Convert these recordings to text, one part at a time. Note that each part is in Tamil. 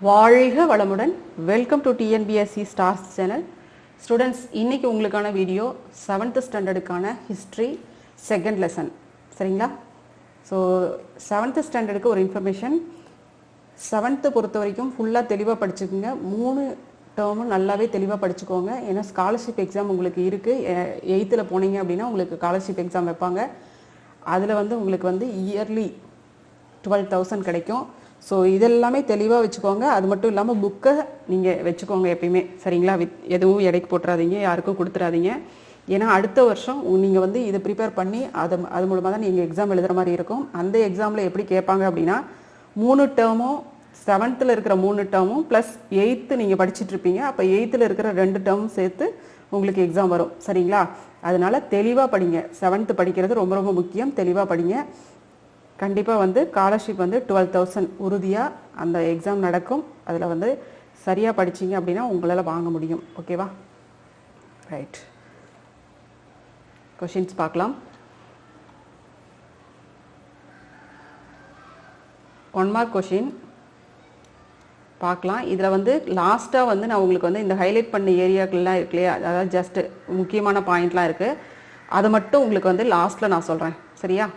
வாழ்க வளமுடன். Welcome to TNPSC stars channel. Students, இன்னைக்கு உங்களுக்கான வீடியோ 7th ஸ்டாண்டர்டுக்கான ஹிஸ்ட்ரி செகண்ட் லெசன். சரிங்களா? ஸோ 7th ஸ்டாண்டர்டுக்கு ஒரு இன்ஃபர்மேஷன். 7th பொறுத்த வரைக்கும் ஃபுல்லாக தெளிவாக படிச்சுக்கோங்க. 3 டேர்மும் நல்லாவே தெளிவாக படிச்சுக்கோங்க. ஏன்னா ஸ்காலர்ஷிப் எக்ஸாம் உங்களுக்கு இருக்குது. 8th போனீங்க அப்படின்னா உங்களுக்கு ஸ்காலர்ஷிப் எக்ஸாம் வைப்பாங்க. அதில் உங்களுக்கு இயர்லி 12,000 கிடைக்கும். ஸோ இதெல்லாமே தெளிவாக வச்சுக்கோங்க. அது மட்டும் இல்லாமல் புக்கை நீங்கள் வச்சுக்கோங்க எப்பயுமே. சரிங்களா? எதுவும் எடைக்கு போட்டுறாதீங்க, யாருக்கும் கொடுத்துறாதீங்க. ஏன்னா அடுத்த வருஷம் நீங்கள் இதை ப்ரிப்பேர் பண்ணி அது மூலமாக தான் நீங்கள் எக்ஸாம் எழுதுகிற மாதிரி இருக்கும். அந்த எக்ஸாமில் எப்படி கேட்பாங்க அப்படின்னா 3 டேர்மும் 7th இருக்கிற 3 டேர்மும் ப்ளஸ் 8th நீங்கள் படிச்சுட்டு இருப்பீங்க. அப்போ 8th இருக்கிற 2 டேர்மும் சேர்த்து உங்களுக்கு எக்ஸாம் வரும். சரிங்களா? அதனால தெளிவாக படிங்க. 7th படிக்கிறது ரொம்ப ரொம்ப முக்கியம். தெளிவாக படிங்க. கண்டிப்பாக ஸ்காலர்ஷிப் 12,000 உறுதியாக அந்த எக்ஸாம் நடக்கும். அதில் சரியாக படிச்சிங்க அப்படின்னா உங்களால் வாங்க முடியும். ஓகேவா? ரைட், கொஷின்ஸ் பார்க்கலாம். 1 மார்க் கொஷின் பார்க்கலாம். இதில் லாஸ்ட்டாக நான் உங்களுக்கு இந்த ஹைலைட் பண்ண ஏரியாக்கள்லாம் இருக்கு இல்லையா, அதாவது ஜஸ்ட் முக்கியமான பாயிண்ட்லாம் இருக்குது. அதை மட்டும் உங்களுக்கு லாஸ்ட்டில் நான் சொல்கிறேன். சரியா?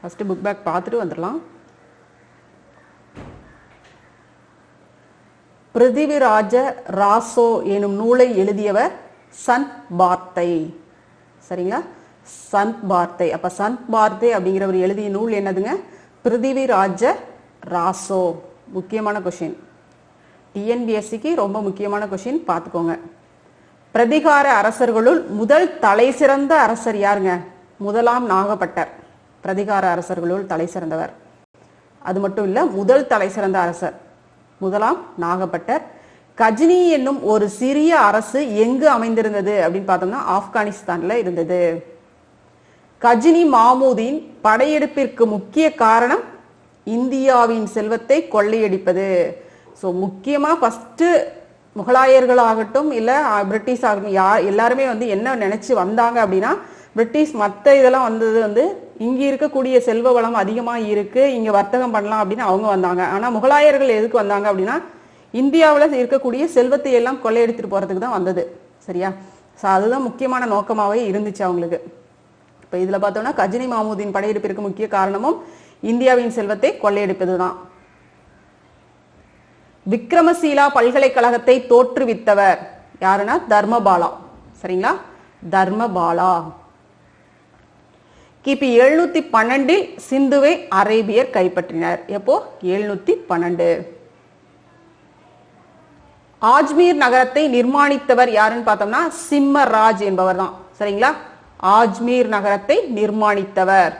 ஃபஸ்ட்டு புக் பேக் பார்த்துட்டு வந்துடலாம். பிருதிவிராஜ ராசோ எனும் நூலை எழுதியவர் சந்த் பார்த்தை. சரிங்களா? சந்த் பார்த்தை. அப்போ சந்த் பார்த்தை அப்படிங்கிறவர் எழுதிய நூல் என்னதுங்க? பிருதிவிராஜ ராசோ. முக்கியமான கொஷின், டிஎன்பிஎஸ்சிக்கு ரொம்ப முக்கியமான கொஷின், பார்த்துக்கோங்க. பிரதிகார அரசர்களுள் முதல் தலை சிறந்த அரசர் யாருங்க? முதலாம் நாகப்பட்டர். பிரதிகார அரசர்களுள் தலை சிறந்தவர். அது மட்டும் இல்ல, முதல் தலை சிறந்த அரசர் முதலாம் நாகப்பட்டர். கஜினி என்னும் ஒரு சிறிய அரசு எங்கு அமைந்திருந்தது அப்படின்னு பார்த்தோம்னா ஆப்கானிஸ்தான்ல இருந்தது. கஜினி மாமூதின் படையெடுப்பிற்கு முக்கிய காரணம் இந்தியாவின் செல்வத்தை கொள்ளையடிப்பது. ஸோ முக்கியமா ஃபர்ஸ்ட் முகலாயர்களாகட்டும் இல்ல பிரிட்டிஷ் ஆகட்டும், எல்லாருமே என்ன நினைச்சு வந்தாங்க அப்படின்னா, பிரிட்டிஷ் மற்ற இதெல்லாம் வந்தது இங்க இருக்கக்கூடிய செல்வ வளம் அதிகமா இருக்கு, இங்க வர்த்தகம் பண்ணலாம் அப்படின்னு அவங்க வந்தாங்க. ஆனா முகலாயர்கள் எதுக்கு வந்தாங்க அப்படின்னா, இந்தியாவில் இருக்கக்கூடிய செல்வத்தை எல்லாம் கொள்ளையடித்துட்டு போறதுக்கு தான் வந்தது. சரியா? ஸோ அதுதான் முக்கியமான நோக்கமாவே இருந்துச்சு அவங்களுக்கு. இப்போ இதுல பார்த்தோம்னா கஜினி மாமூதின் படையெடுப்பிற்கு முக்கிய காரணமும் இந்தியாவின் செல்வத்தை கொள்ளையடிப்பது தான். விக்ரமசீலா பல்கலைக்கழகத்தை தோற்றுவித்தவர் யாருன்னா தர்மபாலா. சரிங்களா? தர்மபாலா. கிபி 712 சிந்துவை அரேபியர் கைப்பற்றினர். எப்போ? 712. ஆஜ்மீர் நகரத்தை நிர்மாணித்தவர் யாருன்னு பார்த்தோம்னா சிம்மராஜ் என்பவர் தான். சரிங்களா? ஆஜ்மீர் நகரத்தை நிர்மாணித்தவர்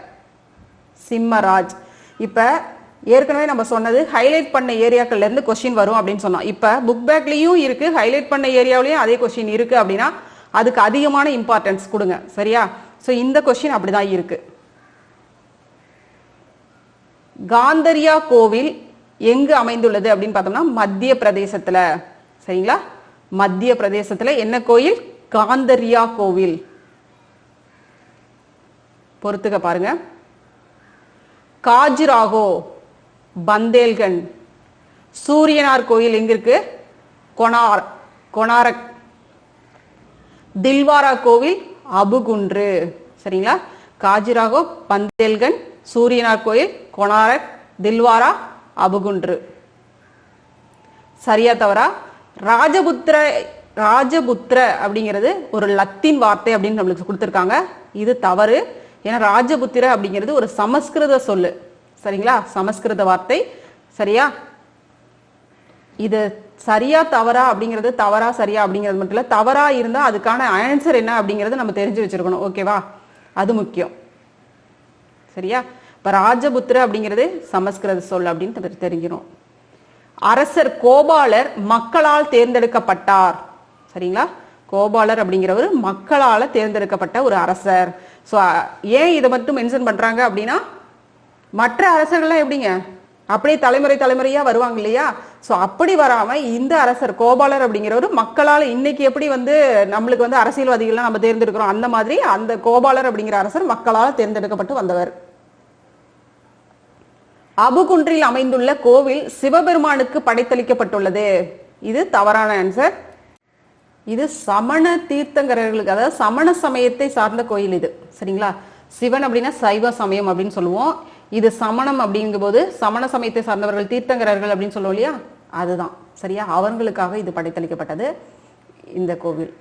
சிம்மராஜ். இப்ப ஏற்கனவே நம்ம சொன்னது ஹைலைட் பண்ண ஏரியாக்கள்ல இருந்து கொஸ்டின் வரும் அப்படின்னு சொன்னோம். இப்ப புக் பேக்லயும் இருக்கு, ஹைலைட் பண்ண ஏரியாவிலயும் அதே கொஸ்டின் இருக்கு அப்படின்னா அதுக்கு அதிகமான இம்பார்ட்டன்ஸ் கொடுங்க. சரியா? சோ இந்த கொஸ்டின் அப்படிதான் இருக்கு. காந்தரியா கோவில் எங்கு அமைந்துள்ளது அப்படின்னு பார்த்தோம்னா மத்திய பிரதேசத்துல. சரிங்களா? மத்திய பிரதேசத்துல என்ன கோயில்? காந்தரியா கோவில். பொறுத்துக்க பாருங்க. காஜுராஹோ, பந்தேல்கண்ட். சூரியனார் கோயில் எங்க இருக்கு? கொனாரக். தில்வாரா கோவில் அபுகுன்று. சரிங்களா? காஜுராஹோ, பந்தேல்கண்ட், சூரியனார் கோயில், கொனாரக், தில்வாரா, அபுகுன்று. சரியா தவறா? ராஜபுத்திர அப்படிங்கிறது ஒரு லத்தீன் வார்த்தை அப்படின்னு நம்மளுக்கு கொடுத்திருக்காங்க. இது தவறு. ஏன்னா ராஜபுத்திர அப்படிங்கிறது ஒரு சமஸ்கிருத சொல்லு. சரிங்களா? சமஸ்கிருத வார்த்தை. சரியா? இது சரியா தவறா அப்படிங்கிறது, தவறா சரியா அப்படிங்கிறது மட்டும் இல்ல, தவறா இருந்தா அதுக்கான ஆன்சர் என்ன அப்படிங்கறது நம்ம தெரிஞ்சு வச்சிருக்கணும். ஓகேவா? அது முக்கியம். சரியா? இப்ப ராஜபுத்திர அப்படிங்கிறது சமஸ்கிருத சொல் அப்படின்னு தெரிஞ்சிடும். அரசர் கோபாலர் மக்களால் தேர்ந்தெடுக்கப்பட்டார். சரிங்களா? கோபாலர் அப்படிங்கிறவர் மக்களால தேர்ந்தெடுக்கப்பட்ட ஒரு அரசர். ஸோ ஏன் இதை மட்டும் மென்ஷன் பண்றாங்க அப்படின்னா, மற்ற அரசர்கள்லாம் எப்படிங்க அப்படியே தலைமுறையா வருவாங்க இல்லையா? ஸோ அப்படி வராம இந்த அரசர் கோபாலர் அப்படிங்கிறவர் மக்களால் இன்னைக்கு எப்படி நம்மளுக்கு அரசியல்வாதிகள்லாம் நம்ம தேர்ந்தெடுக்கிறோம், அந்த மாதிரி அந்த கோபாலர் அப்படிங்கிற அரசர் மக்களால் தேர்ந்தெடுக்கப்பட்டு வந்தவர். அபுகுன்றில் அமைந்துள்ள கோவில் சிவபெருமானுக்கு படைத்தளிக்கப்பட்டுள்ளது. இது தவறான ஆன்சர். இது சமண தீர்த்தங்கரர்களுக்கு, அதாவது சமண சமயத்தை சார்ந்த கோயில் இது. சரிங்களா? சிவன் அப்படின்னா சைவ சமயம் அப்படின்னு சொல்லுவோம். இது சமணம் அப்படிங்கும் போது சமண சமயத்தை சார்ந்தவர்கள் தீர்த்தங்கரர்கள் அப்படின்னு சொல்லுவோம் இல்லையா, அதுதான். சரியா? அவர்களுக்காக இது படைத்தளிக்கப்பட்டது இந்த கோவில்.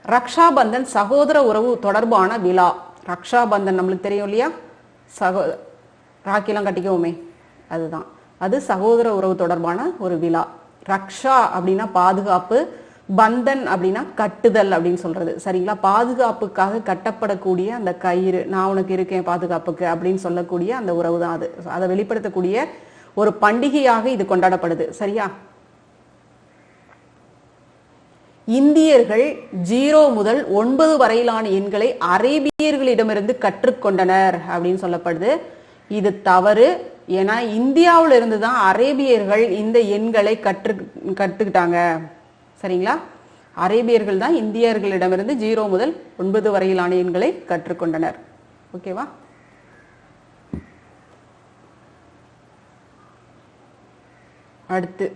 ரக்ஷாபந்தன் சகோதர உறவு தொடர்பான விழா. ரக்ஷாபந்தன் நம்மளுக்கு தெரியும் இல்லையா, ராக்கிலாம் கட்டிக்குவோமே, அதுதான். அது சகோதர உறவு தொடர்பான ஒரு விழா. ரக்ஷா அப்படின்னா பாதுகாப்பு, பந்தன் அப்படின்னா கட்டுதல் அப்படின்னு சொல்றது. சரிங்களா? பாதுகாப்புக்காக கட்டப்படக்கூடிய அந்த கயிறு, நான் உனக்கு இருக்கேன் பாதுகாப்புக்கு அப்படின்னு சொல்லக்கூடிய அந்த உறவு தான் அது. அதை வெளிப்படுத்தக்கூடிய ஒரு பண்டிகையாக இது கொண்டாடப்படுது. சரியா? இந்தியர்கள் 0 முதல் 9 வரையிலான எண்களை அரேபியர்களிடமிருந்து கற்றுக்கொண்டனர் அப்படின்னு சொல்லப்படுது. இது தவறு. ஏன்னா இந்தியாவில இருந்து தான் அரேபியர்கள் இந்த எண்களை கற்றுக்கிட்டாங்க. சரிங்களா? அரேபியர்கள் தான் இந்தியர்களிடமிருந்து 0 முதல் 9 வரையிலான எண்களை கற்றுக்கொண்டனர். ஓகேவா? அடுத்து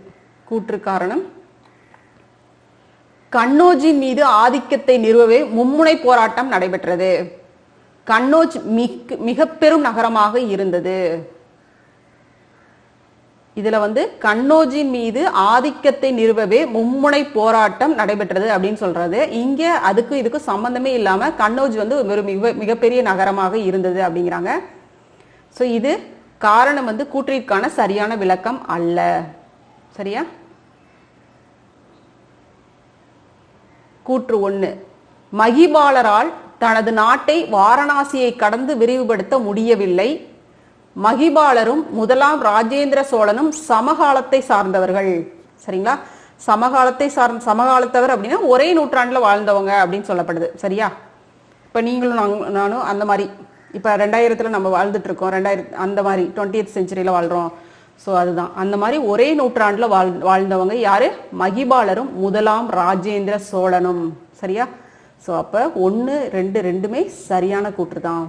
கூற்று காரணம். கண்ணோஜின் மீது ஆதிக்கத்தை நிறுவவே மும்முனை போராட்டம் நடைபெற்றது. கண்ணோஜ் மிக பெரும் நகரமாக இருந்தது. இதுல கண்ணோஜின் மீது ஆதிக்கத்தை நிறுவவே மும்முனை போராட்டம் நடைபெற்றது அப்படின்னு சொல்றது. இங்க அதுக்கு இதுக்கு சம்பந்தமே இல்லாம கண்ணோஜ் ஒரு மிகப்பெரிய நகரமாக இருந்தது அப்படிங்கிறாங்க. சோ இது காரணம் கூற்றிற்கான சரியான விளக்கம் அல்ல. சரியா? கூற்று 1, மகிபாலரால் தனது நாட்டை வாரணாசியை கடந்து விரிவுபடுத்த முடியவில்லை. மகிபாலரும் முதலாம் ராஜேந்திர சோழனும் சமகாலத்தை சார்ந்தவர்கள். சரிங்களா? சமகாலத்தவர் அப்படின்னா ஒரே நூற்றாண்டுல வாழ்ந்தவங்க அப்படின்னு சொல்லப்படுது. சரியா? இப்ப நீங்களும் நானும் அந்த மாதிரி இப்ப 2000 நம்ம வாழ்ந்துட்டு இருக்கோம். 2000 அந்த மாதிரி 20th செஞ்சுரியில வாழ்றோம். சோ அதுதான் அந்த மாதிரி ஒரே நூற்றாண்டுல வாழ்ந்தவங்க யாரு? மகிபாலரும் முதலாம் ராஜேந்திர சோழனும். சரியா? சோ அப்ப 1, 2 ரெண்டுமே சரியான கூற்று தான்.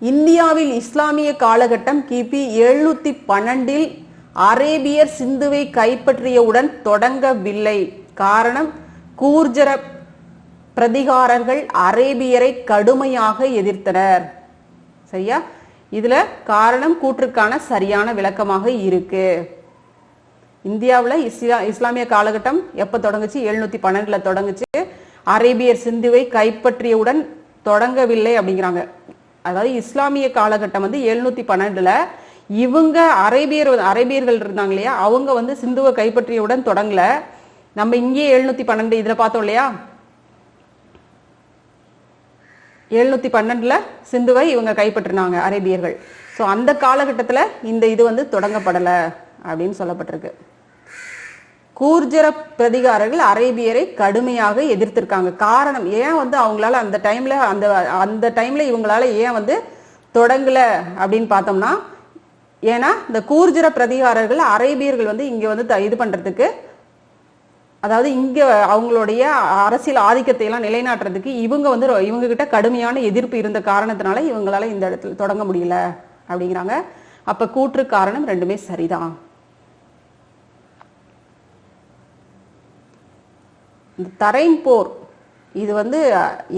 இந்தியாவில் இஸ்லாமிய காலகட்டம் கிபி 712 அரேபியர் சிந்துவை கைப்பற்றியவுடன் தொடங்கவில்லை. காரணம், கூர்ஜர பிரதிகாரர்கள் அரேபியரை கடுமையாக எதிர்த்தனர். சரியா? இதுல காரணம் கூற்றுக்கான சரியான விளக்கமாக இருக்கு. இந்தியாவில் இஸ்லாமிய காலகட்டம் எப்ப தொடங்குச்சு? 712 தொடங்குச்சு. அரேபியர் சிந்துவை கைப்பற்றியவுடன் தொடங்கவில்லை அப்படிங்கிறாங்க. அதாவது இஸ்லாமிய காலகட்டம் 712 இவங்க அரேபியர்கள் இருந்தாங்க இல்லையா, அவங்க சிந்துவை கைப்பற்றியவுடன் தொடங்கல. நம்ம இங்கே 712 இதுல பார்த்தோம் இல்லையா, 712 சிந்துவை இவங்க கைப்பற்றினாங்க அரேபியர்கள். சோ அந்த காலகட்டத்துல இந்த இது தொடங்கப்படல அப்படின்னு சொல்லப்பட்டிருக்கு. கூர்ஜர பிரதிகாரர்கள் அரேபியரை கடுமையாக எதிர்த்திருக்காங்க. காரணம் ஏன் அவங்களால அந்த டைம்ல இவங்களால ஏன் தொடங்கல அப்படின்னு பார்த்தோம்னா, ஏன்னா இந்த கூர்ஜர பிரதிகாரர்கள் அரேபியர்கள் இங்க இது பண்றதுக்கு, அதாவது இங்க அவங்களுடைய அரசியல் ஆதிக்கத்தை எல்லாம் நிலைநாட்டுறதுக்கு இவங்க கிட்ட கடுமையான எதிர்ப்பு இருந்த காரணத்தினால இவங்களால இந்த இடத்துல தொடங்க முடியல அப்படிங்கிறாங்க. அப்ப கூற்று காரணம் ரெண்டுமே சரிதான். இந்த தரைன் போர் இது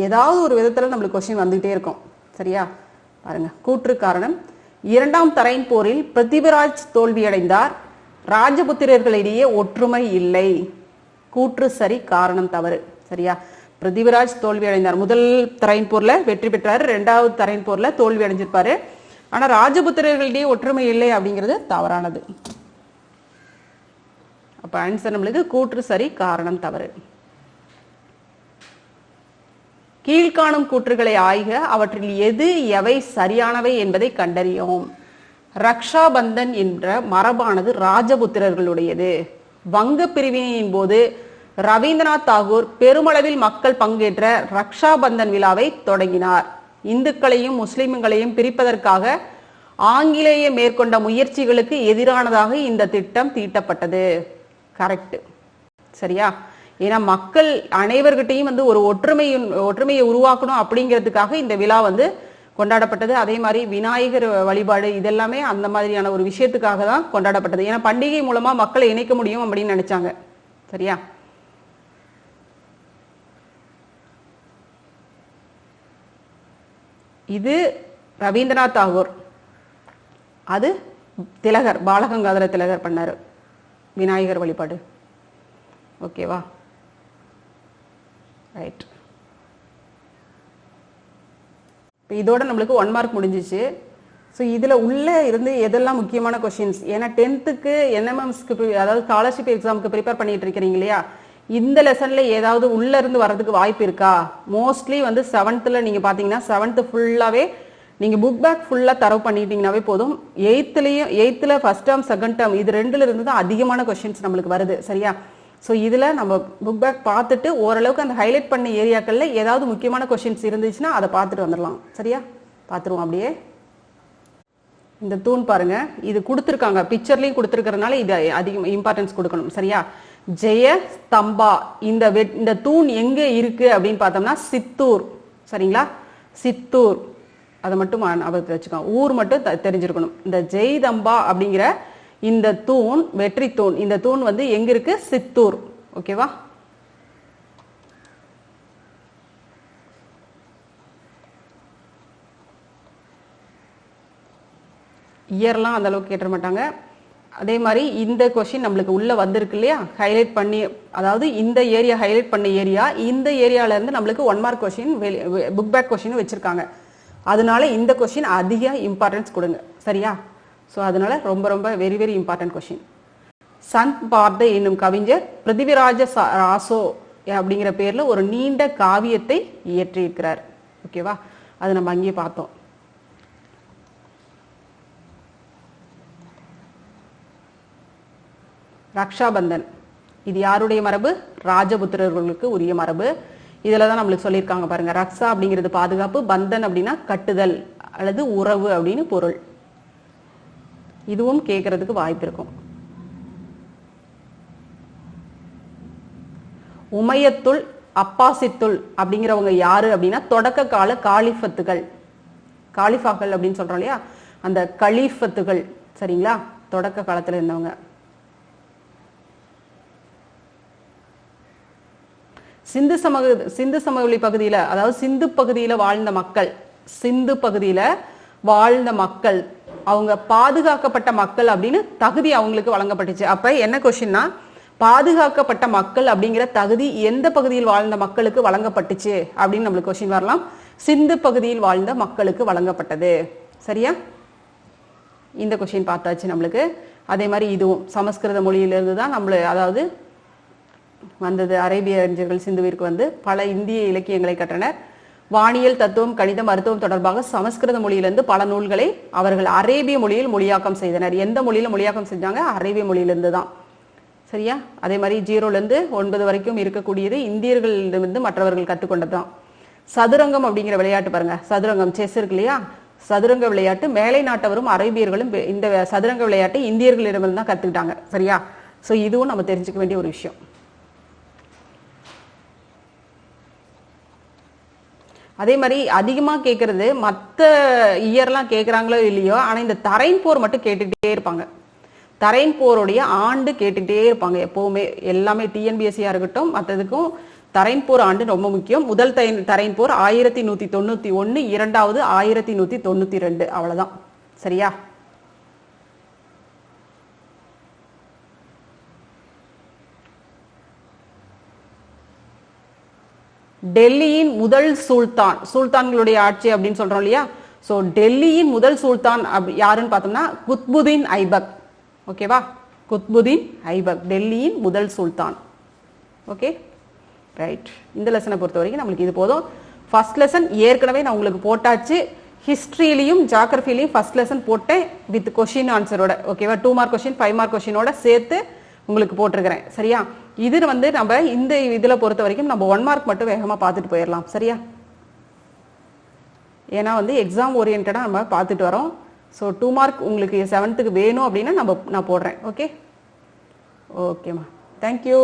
ஏதாவது ஒரு விதத்துல நம்மளுக்கு கொஸ்டின் வந்துகிட்டே இருக்கும். சரியா? பாருங்க, கூற்று காரணம். 2ஆம் தரைன் போரில் பிருத்திவிராஜ் தோல்வியடைந்தார். ராஜபுத்திரர்களிடையே ஒற்றுமை இல்லை. கூற்று சரி, காரணம் தவறு. சரியா? பிருத்திவிராஜ் தோல்வி அடைந்தார். முதல் தரைன் போர்ல வெற்றி பெற்றாரு, 2வது தரைன் போர்ல தோல்வி அடைஞ்சிருப்பாரு. ஆனா ராஜபுத்திரர்களிடையே ஒற்றுமை இல்லை அப்படிங்கிறது தவறானது. அப்ப ஆன்சர் நம்மளுக்கு கூற்று சரி, காரணம் தவறு. கீழ்காணும் கூற்றுகளை ஆய்க, அவற்றில் எவை சரியானவை என்பதை கண்டறியோம். ரக்ஷாபந்தன் என்ற மரபானது ராஜபுத்திரர்களுடையது. வங்க பிரிவினையின் போது ரவீந்திரநாத் தாகூர் பெருமளவில் மக்கள் பங்கேற்ற ரக்ஷாபந்தன் விழாவை தொடங்கினார். இந்துக்களையும் முஸ்லிம்களையும் பிரிப்பதற்காக ஆங்கிலேய மேற்கொண்ட முயற்சிகளுக்கு எதிரானதாக இந்த திட்டம் தீட்டப்பட்டது. கரெக்ட். சரியா? ஏன்னா மக்கள் அனைவர்கிட்டையும் ஒரு ஒற்றுமையை உருவாக்கணும் அப்படிங்கிறதுக்காக இந்த விழா கொண்டாடப்பட்டது. அதே மாதிரி விநாயகர் வழிபாடு இதெல்லாமே அந்த மாதிரியான ஒரு விஷயத்துக்காக தான் கொண்டாடப்பட்டது. ஏன்னா பண்டிகை மூலமா மக்களை இணைக்க முடியும் அப்படின்னு நினைச்சாங்க. சரியா? இது ரவீந்திரநாத் தாகூர், அது திலகர், பாலகங்காதர திலகர் பண்ணாரு விநாயகர் வழிபாடு. ஓகேவா? ரைட். இதோட நம்மளுக்கு 1 மார்க் முடிஞ்சிச்சு. ஸோ இதில் உள்ள இருந்து எதெல்லாம் முக்கியமான கொஷின்ஸ், ஏன்னா 10th என்எம்எம்ஸ்க்கு அதாவது ஸ்காலர்ஷிப் எக்ஸாமுக்கு ப்ரிப்பேர் பண்ணிட்டு இருக்கிறீங்க இல்லையா, இந்த லெசன்ல ஏதாவது உள்ள இருந்து வர்றதுக்கு வாய்ப்பு இருக்கா? மோஸ்ட்லி வந்து 7th நீங்க பாத்தீங்கன்னா 7th ஃபுல்லாவே நீங்க புக் பேக் ஃபுல்லா தரவு பண்ணிட்டீங்கன்னாவே போதும். 8th first term second term இது ரெண்டுல இருந்து தான் அதிகமான கொஸ்டின்ஸ் நம்மளுக்கு வருது. சரியா? ஸோ இதுல நம்ம புக் பேக் பார்த்துட்டு ஓரளவுக்கு அந்த ஹைலைட் பண்ண ஏரியாக்கள்ல ஏதாவது முக்கியமான கொஸ்டின்ஸ் இருந்துச்சுன்னா அதை பார்த்துட்டு வந்துடலாம். சரியா? பார்த்துருவோம். அப்படியே இந்த தூண் பாருங்க, இது கொடுத்துருக்காங்க, பிக்சர்லயும் கொடுத்துருக்கறதுனால இது அதிகம் இம்பார்ட்டன்ஸ் கொடுக்கணும். சரியா? ஜெய ஸ்தம்பா, இந்த தூண் எங்க இருக்கு அப்படின்னு பார்த்தோம்னா சித்தூர். சரிங்களா? சித்தூர், அதை மட்டும் ஞாபகத்தில் வச்சுக்கோங்க, ஊர் மட்டும் தெரிஞ்சிருக்கணும். இந்த ஜெய்தம்பா அப்படிங்கிற இந்த தூண், வெற்றி தூண், இந்த தூண் வந்து எங்க இருக்கு? சித்தூர். ஓகேவா? இயர்லாம் அந்த அளவுக்கு கேட்ட மாட்டாங்க. அதே மாதிரி இந்த கொஸ்டின் நம்மளுக்கு உள்ள வந்திருக்கு இல்லையா, ஹைலைட் பண்ணி, அதாவது இந்த ஏரியா ஹைலைட் பண்ண ஏரியா, இந்த ஏரியால இருந்து நம்மளுக்கு 1 mark question book back question வச்சிருக்காங்க. அதனால இந்த கொஸ்டின் அதிக இம்பார்ட்டன்ஸ் கொடுங்க. சரியா? ஸோ அதனால ரொம்ப ரொம்ப very very important question. Chand Bardai என்னும் கவிஞர் பிருத்திவிராஜ ராசோ அப்படிங்கிற பேர்ல ஒரு நீண்ட காவியத்தை இயற்றியிருக்கிறார். ஓகேவா? அது நம்ம அங்கேயே பார்த்தோம். ரக்ஷாபந்தன், இது யாருடைய மரபு? ராஜபுத்திரர்களுக்கு உரிய மரபு. இதுல தான் நம்மளுக்கு சொல்லியிருக்காங்க பாருங்க, ரக்ஷா அப்படிங்கிறது பாதுகாப்பு, பந்தன் அப்படின்னா கட்டுதல் அல்லது உறவு அப்படின்னு பொருள். இதுவும் கேட்கறதுக்கு வாய்ப்பு இருக்கும். உமையத்துல் அப்பாசித்துல் அப்படிங்கிறவங்க யாரு அப்படின்னா தொடக்க கால காலிஃபத்துகள், காலிஃபாக்கள் அப்படின்னு சொல்றோம் இல்லையா, அந்த கலீஃபத்துகள். சரிங்களா? தொடக்க காலத்துல இருந்தவங்க. சிந்து சமவெளி பகுதியில, அதாவது சிந்து பகுதியில வாழ்ந்த மக்கள், சிந்து பகுதியில வாழ்ந்த மக்கள் அவங்க பாதுகாக்கப்பட்ட மக்கள் அப்படின்னு தகுதி அவங்களுக்கு வழங்கப்பட்டுச்சு. அப்ப என்ன கொஸ்டின்னா, பாதுகாக்கப்பட்ட மக்கள் அப்படிங்கிற தகுதி எந்த பகுதியில் வாழ்ந்த மக்களுக்கு வழங்கப்பட்டுச்சு அப்படின்னு நம்மளுக்கு கொஸ்டின் வரலாம். சிந்து பகுதியில் வாழ்ந்த மக்களுக்கு வழங்கப்பட்டது. சரியா? இந்த கொஸ்டின் பார்த்தாச்சு நம்மளுக்கு. அதே மாதிரி இதுவும் சமஸ்கிருத மொழியிலிருந்து தான் நம்மள, அதாவது வந்தது. அரேபிய அறிஞர்கள் சிந்துவிற்கு வந்து பல இந்திய இலக்கியங்களை கற்றனர். வானியல், தத்துவம், கணிதம், மருத்துவம் தொடர்பாக சமஸ்கிருத மொழியிலிருந்து பல நூல்களை அவர்கள் அரேபிய மொழியில் மொழியாக்கம் செய்தனர். எந்த மொழியில மொழியாக்கம் செஞ்சாங்க? அரேபிய மொழியிலிருந்து தான். சரியா? அதே மாதிரி 0லேருந்து 9 வரைக்கும் இருக்கக்கூடியது இந்தியர்களிடமிருந்து மற்றவர்கள் கற்றுக்கொண்டதுதான். சதுரங்கம் அப்படிங்கிற விளையாட்டு பாருங்க, சதுரங்கம், செஸ் இருக்கு இல்லையா, சதுரங்க விளையாட்டு மேலை நாட்டவரும் அரேபியர்களும் இந்த சதுரங்க விளையாட்டை இந்தியர்களிடமிருந்து தான் கற்றுக்கிட்டாங்க. சரியா? ஸோ இதுவும் நம்ம தெரிஞ்சுக்க வேண்டிய ஒரு விஷயம். அதே மாதிரி அதிகமா கேட்கறது, மற்ற இயர்லாம் கேட்கறாங்களோ இல்லையோ, ஆனா இந்த தரைன் போர் மட்டும் கேட்டுட்டே இருப்பாங்க. தரைன் போருடைய ஆண்டு கேட்டுட்டே இருப்பாங்க எப்பவுமே. எல்லாமே டிஎன்பிஎஸ்சியா இருக்கட்டும் மற்றதுக்கும் தரைன் போர் ஆண்டு ரொம்ப முக்கியம். முதல் தரைன் போர் 1191, இரண்டாவது 1192. அவ்வளவுதான். சரியா? டெல்லியின் முதல் சுல்தான், சுல்தான்களுடைய ஆட்சி அப்படின்னு சொல்றோம் இல்லையா, சோ டெல்லியின் முதல் சுல்தான் யாருன்னு பார்த்தோம்னா குத்புதீன் ஐபக். ஓகேவா? குத்புதீன் ஐபக் டெல்லியின் முதல் சுல்தான். Okay, right. இந்த லெசனை பொறுத்த வரைக்கும் நம்மளுக்கு இது போதும். ஃபர்ஸ்ட் லெசன் ஏற்கனவே நான் உங்களுக்கு போட்டாச்சு. ஹிஸ்டரியிலையும் ஜியோகிரபிலையும் ஃபர்ஸ்ட் லெசன் போட்டேன் வித் கொஸ்டின் ஆன்சரோட. ஓகேவா? 2 மார்க் கொஸ்டின் 5 மார்க் கொஸ்டினோட சேர்த்து உங்களுக்கு போட்டிருக்கிறேன். சரியா? இது வந்து நம்ம இந்த இதுல பொறுத்த வரைக்கும் நம்ம 1 மார்க் மட்டும் வேகமா பார்த்துட்டு போயிடலாம். சரியா? ஏன்னா வந்து எக்ஸாம் ஓரியன்டா நம்ம பார்த்துட்டு வரோம். ஸோ 2 மார்க் உங்களுக்கு 7th வேணும் அப்படின்னா நான் போடுறேன். ஓகே, ஓகேம்மா, தேங்க்யூ.